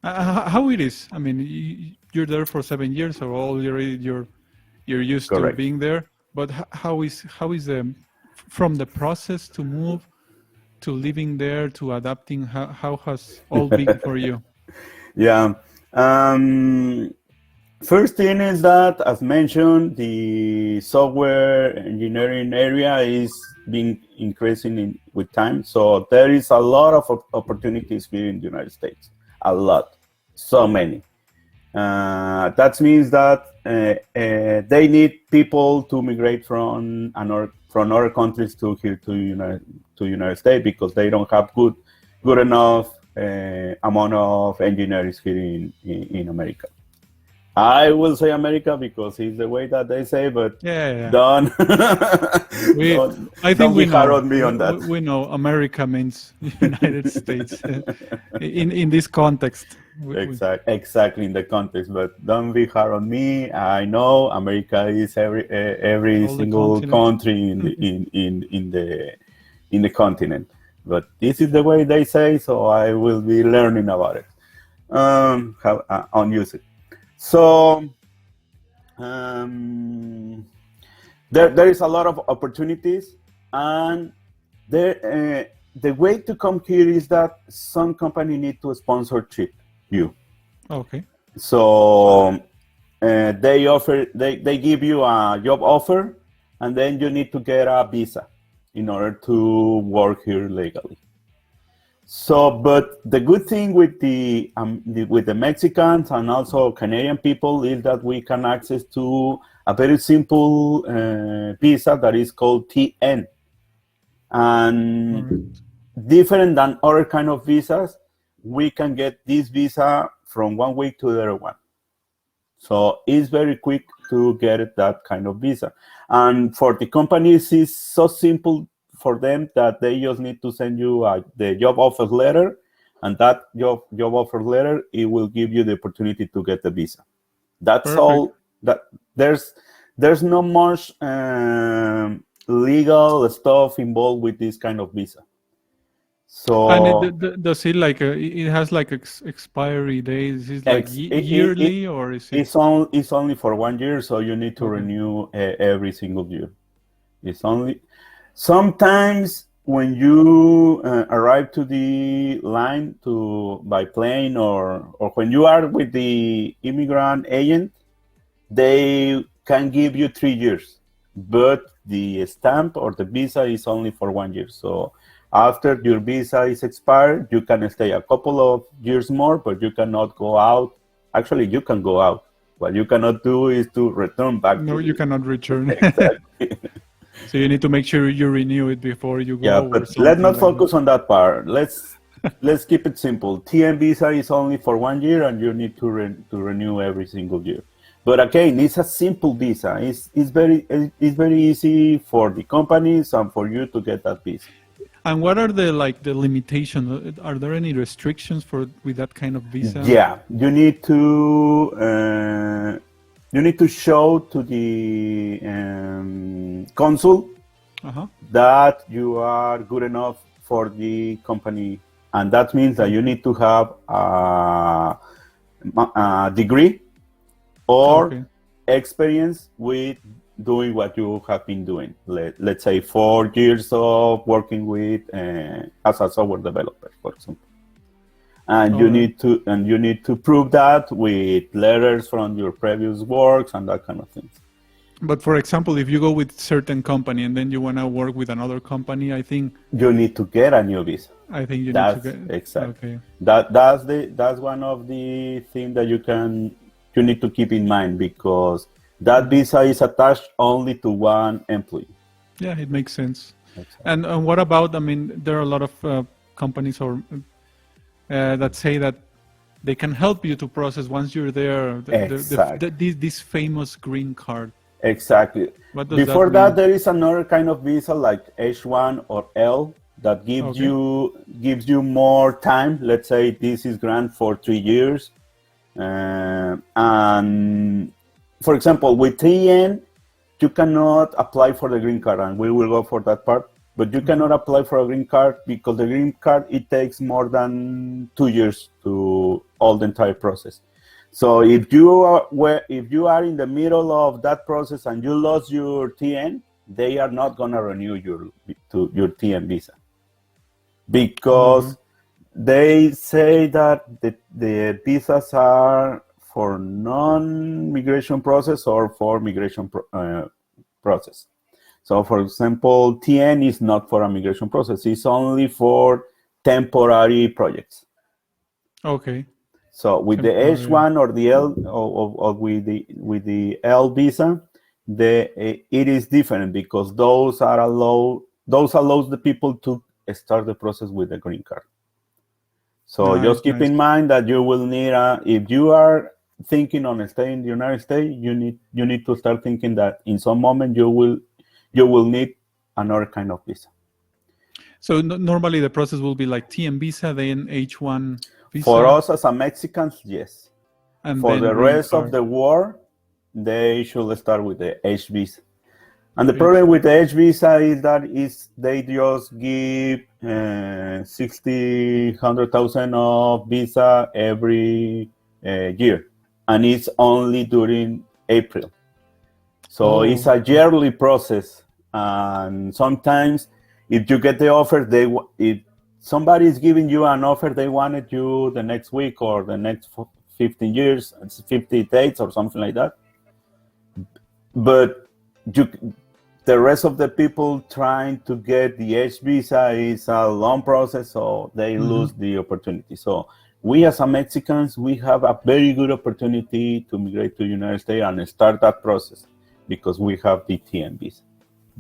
How it is? I mean, you're there for 7 years, so already you're used to Correct. being there. But how is the from the process to move to living there to adapting? How has all been for you? Yeah. Um, First thing is that, as mentioned, the software engineering area is being increasing with time. So there is a lot of opportunities here in the United States. A lot, so many. That means that they need people to migrate from other countries to here to United States because they don't have good enough amount of engineers here in America. I will say America because it's the way that they say, but Yeah, yeah. don't We, don't, I think don't be we hard know. on me on that. We know America means United States in this context. Exactly in the context, but don't be hard on me. I know America is every All the single continent. country in the continent, but this is the way they say, so I will be learning about it. How on use it. So um, there is a lot of opportunities, and the way to come here is that some company need to sponsorship you. Okay. So they give you a job offer, and then you need to get a visa in order to work here legally. So, but the good thing with with the Mexicans and also Canadian people is that we can access to a very simple visa that is called TN, All and right. different than other kind of visas, we can get this visa from 1 week to the other one. So it's very quick to get that kind of visa. And for the companies, it's so simple for them that they just need to send you the job offer letter, and that job offer letter, it will give you the opportunity to get the visa. That's Perfect. all. That there's no much legal stuff involved with this kind of visa. And So does it like it has like expiry days? Is it like ex- yearly or is it it's only for 1 year, so you need to okay? renew every single year. It's only sometimes when you arrive to the line to by plane, or when you are with the immigrant agent, they can give you 3 years, but the stamp or the visa is only for 1 year. So after your visa is expired, you can stay a couple of years more, but you cannot go out. Actually, you can go out. What you cannot do is to return back No, to you the cannot return. exactly. So you need to make sure you renew it before you Yeah, go or but let's something not like that. focus on that part. Let's keep it simple. TN visa is only for 1 year, and you need to renew every single year. But again, it's a simple visa. It's very easy for the companies and for you to get that visa. And what are the limitations? Are there any restrictions for with that kind of visa? Yeah, you need to show to the consul Uh-huh. that you are good enough for the company, and that means that you Okay. need to have a degree or Okay. experience with doing what you have been doing. Let's say 4 years of working with as a software developer, for example. And All right. you need to prove that with letters from your previous works and that kind of things. But for example, if you go with certain company and then you want to work with another company, You need to get a new visa. I think you need to That's get exactly okay. that's one of the things that you need to keep in mind, because that Mhm. visa is attached only to one employee. Yeah, it makes sense. Exactly. And what about? I mean, there are a lot of companies or that say that they can help you to process once you're there. Exactly. This famous green card. Exactly. What does that Before that, mean? there is another kind of visa like H1 or L that Okay. gives you more time. Let's say this is grant for 3 years, and for example, with TN, you cannot apply for the green card, and we will go for that part. But you Mhm. cannot apply for a green card because the green card, it takes more than 2 years all the entire process. So if you are in the middle of that process and you lost your TN, they are not going to renew your TN visa, because they say that the visas are for non-migration process or for migration process. So, for example, TN is not for a migration process; it's only for temporary projects. Okay. So, with the H1 or the L, or with the L visa, it is different, because those allows the people to start the process with the green card. So just keep in mind that you will need if you are thinking on staying in the United States, you need to start thinking that in some moment you will need another kind of visa. So normally the process will be like TN visa, then H1 visa. For us as a Mexicans, yes. And for then the rest of the world, they should start with the H visa. And the problem with the H visa is that they just give 100,000 of visa every year, and it's only during April. So it's a yearly process, and sometimes if you get the offer, if somebody is giving you an offer, they wanted you the next week or the next 15 years, 50 dates or something like that. But the rest of the people trying to get the H visa is a long process, so they lose the opportunity. So we as Mexicans, we have a very good opportunity to migrate to the United States and start that process, because we have the TN visa.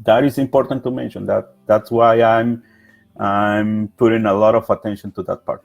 That is important to mention. That's why I'm putting a lot of attention to that part.